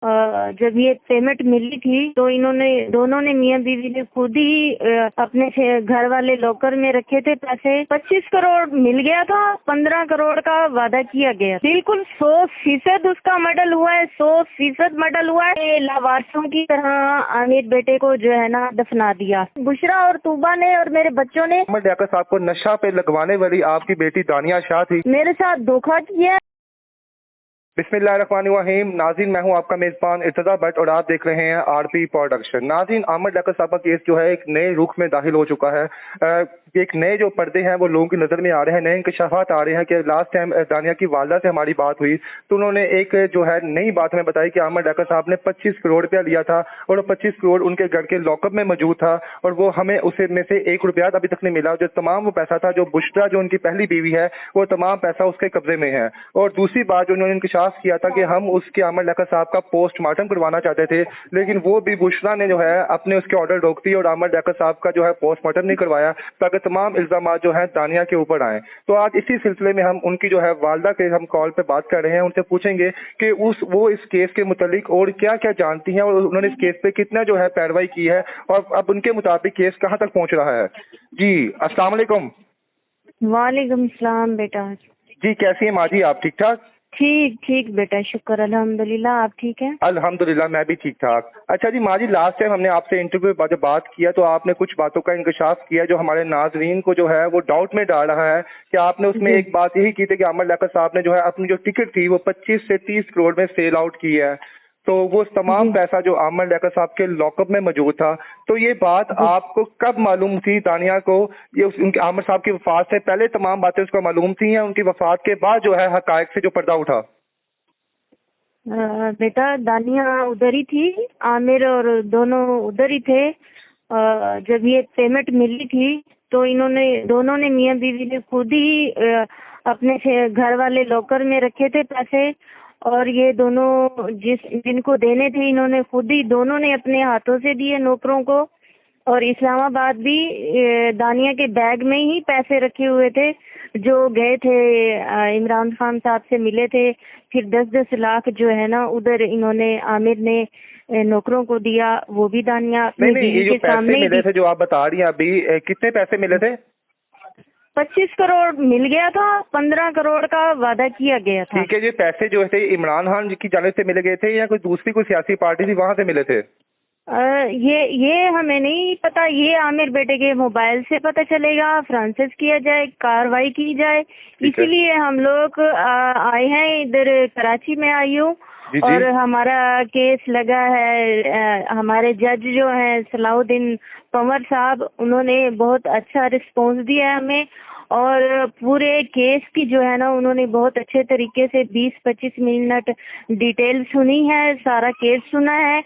जब ये पेमेंट मिली थी तो इन्होंने दोनों ने मियां बीवी ने खुद ही अपने घर वाले लॉकर में रखे थे पैसे। 25 करोड़ मिल गया था, 15 करोड़ का वादा किया गया। बिल्कुल 100% उसका मर्डर हुआ है, 100% मर्डर हुआ है। लावारिसों की तरह आमिर बेटे को जो है ना दफना दिया। बुशरा और तूबा ने और मेरे बच्चों ने मोहम्मद लियाकत साहब को नशा पे लगवाने वाली आपकी बेटी दानिया शाह थी, मेरे साथ धोखा किया। बिस्मिल्लाहिर्रहमानिर्रहीम। नाज़रीन, मैं हूं आपका मेजबान इर्तज़ा भट्ट और आप देख रहे हैं आरपी प्रोडक्शन। नाज़रीन, मोहम्मद लियाकत साहब का केस जो है एक नए रुख में दाखिल हो चुका है। एक नए जो पर्दे हैं वो लोगों की नज़र में आ रहे हैं, नए इंकशाफात आ रहे हैं कि लास्ट टाइम दानिया की वालदा से हमारी बात हुई तो उन्होंने एक जो है नई बात हमें बताई कि मोहम्मद लियाकत साहब ने 25 करोड़ रुपया लिया था और वो 25 करोड़ उनके घर के लॉकअप में मौजूद था और वो हमें उसे में से 1 रुपया अभी तक नहीं मिला। जो तमाम वो पैसा था, जो बुशरा जो उनकी पहली बीवी है, वो तमाम पैसा उसके कब्जे में है। और दूसरी बात जो उन्होंने इंकशाफ किया था कि हम उसके मोहम्मद लियाकत साहब का पोस्टमार्टम करवाना चाहते थे, लेकिन वो भी बुशरा ने जो है अपने उसके ऑर्डर रोक दी और मोहम्मद लियाकत साहब का जो है पोस्टमार्टम नहीं करवाया ताकि तमाम इल्जाम जो है दानिया के ऊपर आए। तो आज इसी सिलसिले में हम उनकी जो है वालदा के हम कॉल पे बात कर रहे हैं, उनसे पूछेंगे कि वो इस केस के मुतालिक और क्या क्या जानती हैं और उन्होंने इस केस पे कितना जो है पैरवाई की है और अब उनके मुताबिक केस कहाँ तक पहुंच रहा है। जी अस्सलाम वालेकुम। वालेकुम सलाम बेटा। जी कैसी हैं माँ जी, आप ठीक ठाक? ठीक ठीक बेटा, शुक्र अल्हम्दुलिल्लाह। आप ठीक है? अल्हम्दुलिल्लाह मैं भी ठीक ठाक। अच्छा जी माँ जी, लास्ट टाइम हमने आपसे इंटरव्यू में जब बात किया तो आपने कुछ बातों का इंकशाफ किया जो हमारे नाजरीन को जो है वो डाउट में डाल रहा है कि आपने उसमें एक बात यही की थी कि मोहम्मद लियाकत साहब ने जो है अपनी जो टिकट थी वो 25 से 30 करोड़ में सेल आउट की है। तो वो तमाम पैसा जो मोहम्मद लियाकत साहब के लॉकअप में मौजूद था, तो ये बात आपको कब मालूम थी दानिया को? ये उनके आमिर साहब की वफात से पहले तमाम बातें उसको मालूम थी या उनकी वफात के बाद जो है हकायक से जो पर्दा उठा? बेटा दानिया उधर ही थी, आमिर और दोनों उधर ही थे। जब ये पेमेंट मिली थी तो इन्होंने दोनों ने मियां बीवी ने खुद ही अपने घर वाले लॉकर में रखे थे पैसे और ये दोनों जिनको देने थे इन्होंने खुद ही दोनों ने अपने हाथों से दिए नौकरों को। और इस्लामाबाद भी दानिया के बैग में ही पैसे रखे हुए थे जो गए थे इमरान खान साहब से मिले थे। फिर 10-10 लाख जो है ना उधर इन्होंने आमिर ने नौकरों को दिया, वो भी दानिया अपनी बीवी के सामने ही मिले थे जो आप बता रही हैं अभी, कितने पैसे मिले थे? 25 करोड़ मिल गया था, 15 करोड़ का वादा किया गया था। ठीक है, ये पैसे जो थे इमरान खान की जानिब से मिले गए थे या कोई दूसरी कोई सियासी पार्टी थी वहां से मिले थे? ये हमें नहीं पता, ये आमिर बेटे के मोबाइल से पता चलेगा, फ्रांसिस किया जाए, कार्रवाई की जाए। इसीलिए हम लोग आए हैं इधर, कराची में आई हूँ और हमारा केस लगा है। हमारे जज जो हैं सलाउद्दीन पंवर साहब, उन्होंने बहुत अच्छा रिस्पॉन्स दिया है हमें और पूरे केस की जो है ना उन्होंने बहुत अच्छे तरीके से 20-25 मिनट डिटेल सुनी है, सारा केस सुना है।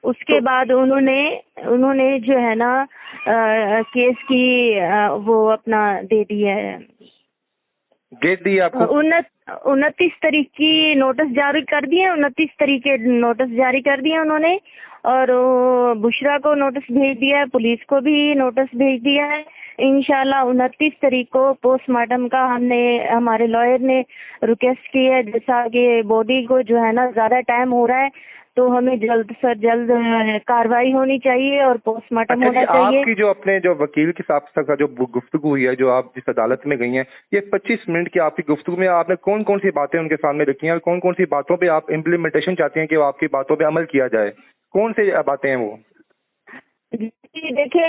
उसके बाद उन्होंने जो है ना केस की वो अपना दे दिया है, डेट दी आपको? 29 तारीख की नोटिस जारी कर दिए, 29 तारीख के नोटिस जारी कर दिए उन्होंने और बुशरा को नोटिस भेज दिया है, पुलिस को भी नोटिस भेज दिया है। इंशाल्लाह 29 तारीख को पोस्टमार्टम का हमारे लॉयर ने रिक्वेस्ट की है, जैसा कि बॉडी को जो है ना ज्यादा टाइम हो रहा है तो हमें जल्द से जल्द कार्रवाई होनी चाहिए और पोस्टमार्टम होना चाहिए। आपकी जो अपने जो वकील के साथ जो गुफ्तगू हुई है, जो आप जिस अदालत में गई हैं, ये 25 मिनट की आपकी गुफ्तगू में आपने कौन कौन सी बातें उनके सामने रखी हैं और कौन कौन सी बातों पे आप इम्प्लीमेंटेशन चाहती हैं कि आपकी बातों पे अमल किया जाए? कौन सी बातें हैं वो? देखिए,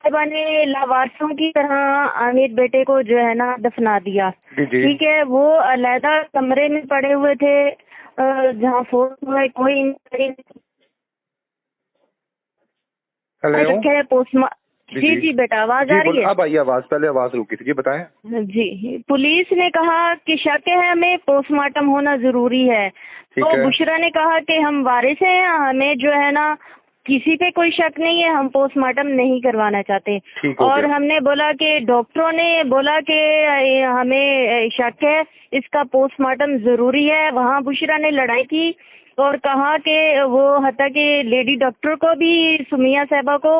ने लावारिसों की तरह आमिर बेटे को जो है ना दफना दिया। ठीक है, वो अलहदा कमरे में पड़े हुए थे जहाँ फोर्स हुआ है, कोई जी बेटा, आवाज आ रही है? अब आई आवाज, पहले आवाज रुकी थी। जी बताएं। जी, पुलिस ने कहा कि शक है हमें, पोस्टमार्टम होना जरूरी है। तो बुशरा ने कहा कि हम वारिस हैं, हमें जो है ना किसी पे कोई शक नहीं है, हम पोस्टमार्टम नहीं करवाना चाहते। और हमने बोला कि डॉक्टरों ने बोला कि हमें शक है, इसका पोस्टमार्टम जरूरी है। वहाँ बुशरा ने लड़ाई की और कहा कि वो हत्या कि लेडी डॉक्टर को भी, सुमिया साहबा को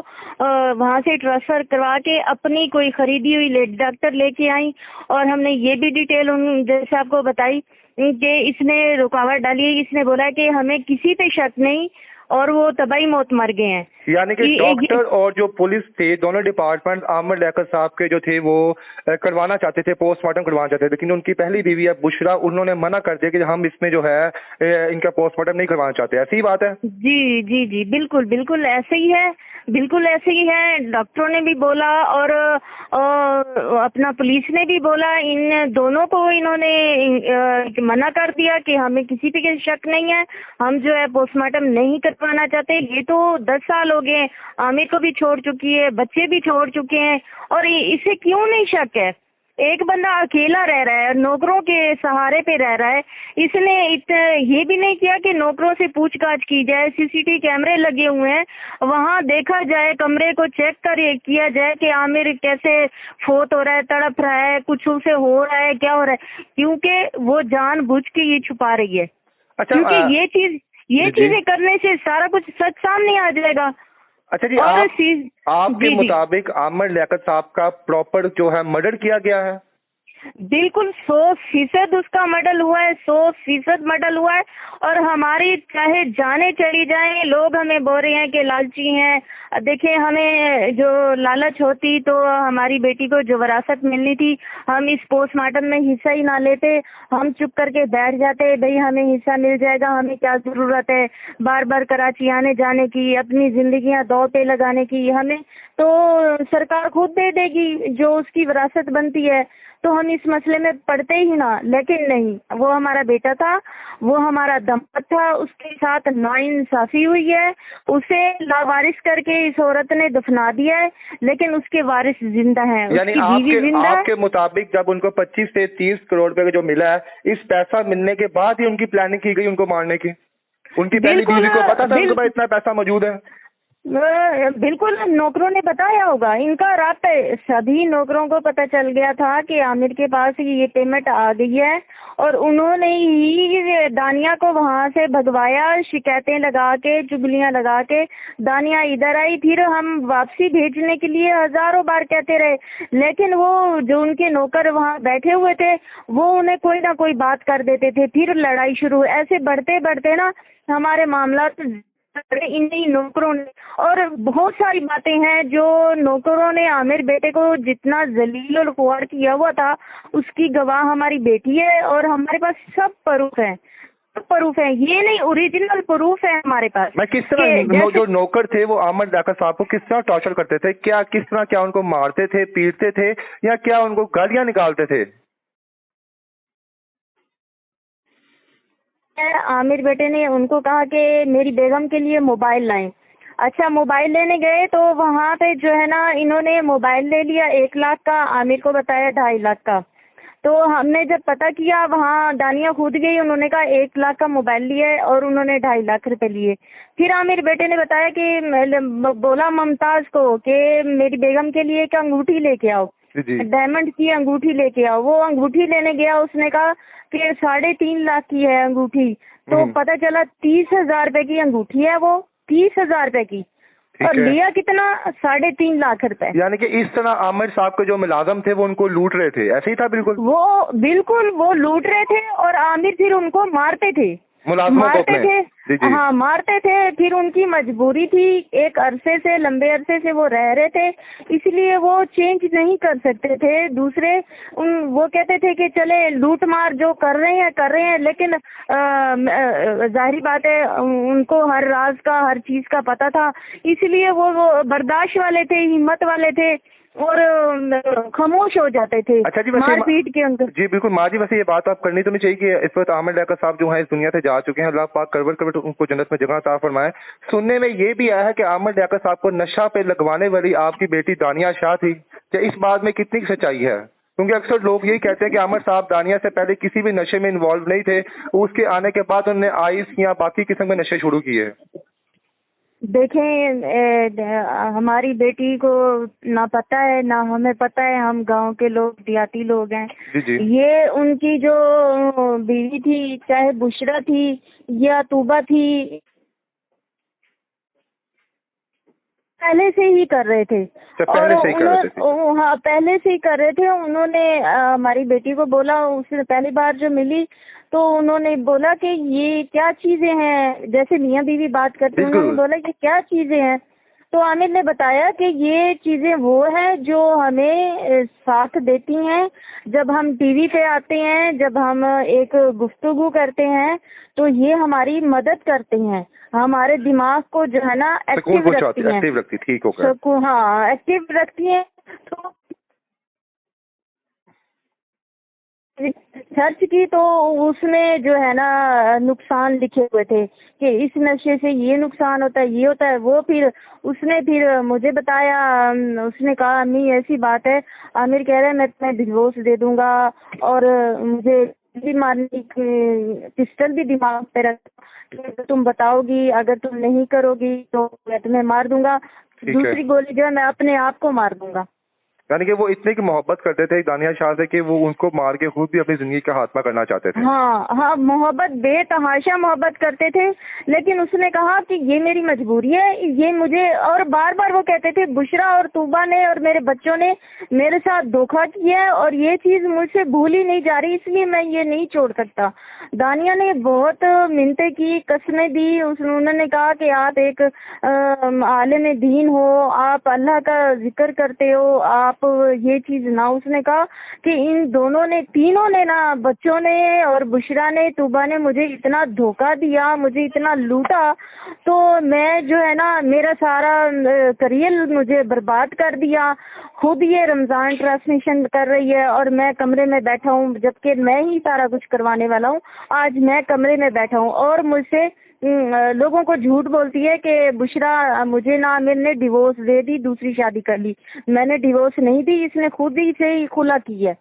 वहाँ से ट्रांसफर करवा के अपनी कोई खरीदी हुई लेडी डॉक्टर लेके आई। और हमने ये भी डिटेल उन जैसे आपको बताई कि इसने रुकावट डाली, इसने बोला कि हमें किसी पे शक नहीं और वो तबाही मौत मर गए हैं। यानी कि डॉक्टर और जो पुलिस थे, दोनों डिपार्टमेंट आमिर लियाकत साहब के जो थे वो करवाना चाहते थे, पोस्टमार्टम करवाना चाहते थे, लेकिन उनकी पहली बीवी है बुशरा, उन्होंने मना कर दिया कि हम इसमें जो है इनका पोस्टमार्टम नहीं करवाना चाहते। ऐसी बात है? जी जी जी, बिल्कुल बिल्कुल ऐसे ही है, बिल्कुल ऐसे ही है। डॉक्टरों ने भी बोला और अपना पुलिस ने भी बोला, इन दोनों को इन्होंने मना कर दिया कि हमें किसी पे शक नहीं है, हम जो है पोस्टमार्टम नहीं करवाना चाहते। ये तो 10 साल हो गए, आमिर को भी छोड़ चुकी है, बच्चे भी छोड़ चुके हैं, और इसे क्यों नहीं शक है? एक बंदा अकेला रह रहा है, नौकरों के सहारे पे रह रहा है, इसने ये भी नहीं किया कि नौकरों से पूछताछ की जाए, सीसीटीवी कैमरे लगे हुए हैं, वहां देखा जाए, कमरे को चेक किया जाए कि आमिर कैसे फोत हो रहा है, तड़प रहा है, कुछ उसे हो रहा है, क्या हो रहा है, क्योंकि वो जानबूझ के ये छुपा रही है। अच्छा, क्योंकि ये चीजें करने से सारा कुछ सच सामने आ जाएगा। अच्छा जी, आपके मुताबिक आमिर लियाकत साहब का प्रॉपर जो है मर्डर किया गया है? बिल्कुल 100% उसका मर्डर हुआ है, 100% मर्डर हुआ है। और हमारी चाहे जाने चली जाएं, लोग हमें बोल रहे हैं कि लालची हैं। देखिए, हमें जो लालच होती तो हमारी बेटी को जो विरासत मिलनी थी, हम इस पोस्टमार्टम में हिस्सा ही ना लेते, हम चुप करके बैठ जाते, भाई हमें हिस्सा मिल जाएगा, हमें क्या जरूरत है बार बार कराची आने जाने की, अपनी जिंदगियां दांव पे लगाने की, हमें तो सरकार खुद दे देगी जो उसकी विरासत बनती है, तो हम इस मसले में पड़ते ही ना। लेकिन नहीं, वो हमारा बेटा था, वो हमारा दम्पत था, उसके साथ नाइंसाफी हुई है, उसे लावारिस करके इस औरत ने दफना दिया है, लेकिन उसके वारिस जिंदा हैं, यानी उसकी बीवी जिंदा है। आपके मुताबिक जब उनको 25 से 30 करोड़ रुपए जो मिला है, इस पैसा मिलने के बाद ही उनकी प्लानिंग की गई उनको मारने की? उनकी पहली बीवी को पता था उनके पास इतना पैसा मौजूद है? बिल्कुल, नौकरों ने बताया होगा, इनका रात सभी नौकरों को पता चल गया था कि आमिर के पास ये पेमेंट आ गई है, और उन्होंने ही दानिया को वहां से भगवाया, शिकायतें लगा के, चुगलियां लगा के। दानिया इधर आई, फिर हम वापसी भेजने के लिए हजारों बार कहते रहे, लेकिन वो जो उनके नौकर वहां बैठे हुए थे, वो उन्हें कोई ना कोई बात कर देते थे, फिर लड़ाई शुरू। ऐसे बढ़ते बढ़ते ना हमारे मामला इन नौकरों ने, और बहुत सारी बातें हैं जो नौकरों ने आमिर बेटे को जितना जलील और खुआर किया हुआ था, उसकी गवाह हमारी बेटी है, और हमारे पास सब प्रूफ है, ये नहीं ओरिजिनल प्रूफ है हमारे पास। मैं किस तरह जो नौकर थे वो आमिर लियाकत साहब को किस तरह टॉर्चर करते थे? किस तरह, क्या उनको मारते थे, पीटते थे, या क्या उनको गालियां निकालते थे? आमिर बेटे ने उनको कहा कि मेरी बेगम के लिए मोबाइल लाएं। अच्छा, मोबाइल लेने गए तो वहाँ पे जो है ना, इन्होंने मोबाइल ले लिया 1 लाख का, आमिर को बताया 2.5 लाख का। तो हमने जब पता किया, वहाँ दानिया खुद गई, उन्होंने कहा 1 लाख का मोबाइल लिया है और उन्होंने 2.5 लाख रुपए लिए। फिर आमिर बेटे ने बताया कि बोला मुमताज को कि मेरी बेगम के लिए एक अंगूठी लेके आओ, डायमंड की अंगूठी लेके आओ। वो अंगूठी लेने गया, उसने कहा कि 3.5 लाख की है अंगूठी। तो पता चला 30,000 रुपए की अंगूठी है, वो 30,000 रुपए की, और लिया कितना, 3.5 लाख रुपए। यानी कि इस तरह आमिर साहब के जो मुलाजम थे वो उनको लूट रहे थे, ऐसे ही था? बिल्कुल वो लूट रहे थे, और आमिर फिर उनको मारते थे, हाँ मारते थे। फिर उनकी मजबूरी थी, एक अरसे से, लंबे अरसे से वो रह रहे थे, इसलिए वो चेंज नहीं कर सकते थे। दूसरे वो कहते थे कि चले लूट मार जो कर रहे हैं, लेकिन जाहिर बात है उनको हर राज का, हर चीज का पता था, इसलिए वो बर्दाश्त वाले थे, हिम्मत वाले थे, और खामोश हो जाते थे। अच्छा जी, मारपीट के अंदर। जी बिल्कुल माँ जी, वैसे ये बात आप करनी तो नहीं चाहिए कि इस वक्त आमिर लियाकत साहब जो है इस दुनिया से जा चुके हैं, अल्लाह पाक करवट उनको जन्नत में जगह अता फरमाए। सुनने में ये भी आया है कि आमिर लियाकत साहब को नशा पे लगवाने वाली आपकी बेटी दानिया शाह थी, क्या इस बात में कितनी सच्चाई है? क्योंकि अक्सर लोग यही कहते हैं कि आमिर साहब दानिया से पहले किसी भी नशे में इन्वॉल्व नहीं थे, उसके आने के बाद उन्होंने आइस या बाकी किस्म के नशे शुरू किए। देखें, हमारी बेटी को ना पता है ना हमें पता है, हम गांव के लोग देहाती लोग हैं। जी जी। ये उनकी जो बीवी थी, चाहे बुशरा थी या तूबा थी, पहले से ही कर रहे थे। पहले से ही कर रहे थे। हाँ, पहले से ही कर रहे थे। उन्होंने हमारी बेटी को बोला, उसने पहली बार जो मिली तो उन्होंने बोला कि ये क्या चीजें हैं, जैसे मियाँ बीवी बात करते हैं, उन्होंने बोला ये क्या चीजें हैं। तो आमिर ने बताया कि ये चीजें वो हैं जो हमें साथ देती हैं जब हम टीवी पे आते हैं, जब हम एक गुफ्तगू करते हैं, तो ये हमारी मदद करते हैं, हमारे दिमाग को जो है ना एक्टिव रखती हैं। एक्टिव रखती, ठीक हो गया। हाँ, एक्टिव रखती हैं। तो सर्च की तो उसमें जो है ना नुकसान लिखे हुए थे कि इस नशे से ये नुकसान होता है, ये होता है, वो फिर मुझे बताया। उसने कहा अम्मी ऐसी बात है, आमिर कह रहा है मैं तुम्हें डिवोर्स दे दूंगा और मुझे भी मारने की पिस्टल भी दिमाग पे रख, तुम बताओगी अगर तुम नहीं करोगी तो मैं तुम्हें मार दूंगा, दूसरी गोली जो है मैं अपने आप को मार दूंगा। यानी कि वो इतने की मोहब्बत करते थे दानिया शाह से कि वो उनको मार के खुद भी अपनी जिंदगी का खात्मा करना चाहते थे। हाँ हाँ, मोहब्बत, बेतहाशा मोहब्बत करते थे। लेकिन उसने कहा कि ये मेरी मजबूरी है, ये मुझे, और बार बार वो कहते थे बुशरा और तूबा ने और मेरे बच्चों ने मेरे साथ धोखा किया है और ये चीज मुझसे भूल ही नहीं जा रही, इसलिए मैं ये नहीं छोड़ सकता। दानिया ने बहुत मिन्नतें की, कसमें दी। उन्होंने कहा कि आप एक आलिम दीन हो, आप अल्लाह का जिक्र करते हो, आप ये चीज ना। उसने कहा कि इन दोनों ने, तीनों ने ना, बच्चों ने और बुशरा ने, तूबा ने मुझे इतना धोखा दिया, मुझे इतना लूटा, तो मैं जो है ना, मेरा सारा करियर मुझे बर्बाद कर दिया। खुद ये रमजान ट्रांसमिशन कर रही है और मैं कमरे में बैठा हूँ, जबकि मैं ही सारा कुछ करवाने वाला हूँ। आज मैं कमरे में बैठा हूँ और मुझसे लोगों को झूठ बोलती है कि बुशरा मुझे ना आमिर ने डिवोर्स दे दी, दूसरी शादी कर ली। मैंने डिवोर्स नहीं दी, इसने खुद ही से ही खुला की है।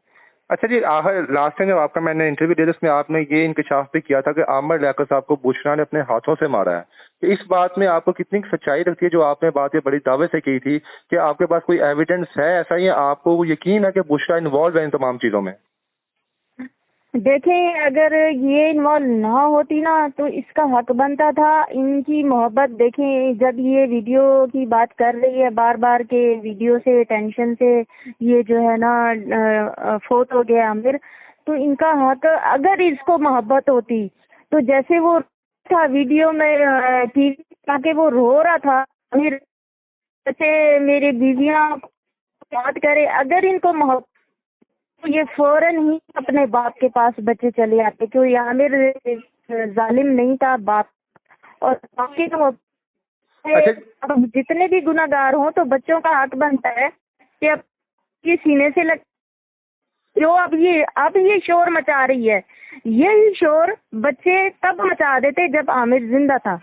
अच्छा जी, लास्ट टाइम जब आपका मैंने इंटरव्यू दिया जिसमें आपने ये इंकशाफ भी किया था कि आमिर लियाकत साहब को बुशरा ने अपने हाथों से मारा है, तो इस बात में आपको कितनी सच्चाई लगती है जो आपने बात ये बड़ी दावे से की थी कि आपके पास कोई एविडेंस है ऐसा, ही आपको यकीन है कि बुशरा इन्वॉल्व है इन तमाम चीजों में? देखें, अगर ये इन्वॉल्व ना होती ना तो इसका हक बनता था। इनकी मोहब्बत देखें, जब ये वीडियो की बात कर रही है बार बार के वीडियो से, टेंशन से ये जो है ना फोत हो गया आमिर, तो इनका हक, अगर इसको मोहब्बत होती तो जैसे वो था वीडियो में टीवी ताकि वो रो रहा था आमिर, जैसे मेरी बीवियां बात करे, अगर इनको मोहब्बत तो ये फौरन ही अपने बाप के पास बच्चे चले आते, क्योंकि आमिर जालिम नहीं था बाप। और बाकी तो अब जितने भी गुनाहगार हों तो बच्चों का हक बनता है कि अब ये सीने से लग, जो अब ये शोर मचा रही है, यही शोर बच्चे तब मचा देते जब आमिर जिंदा था।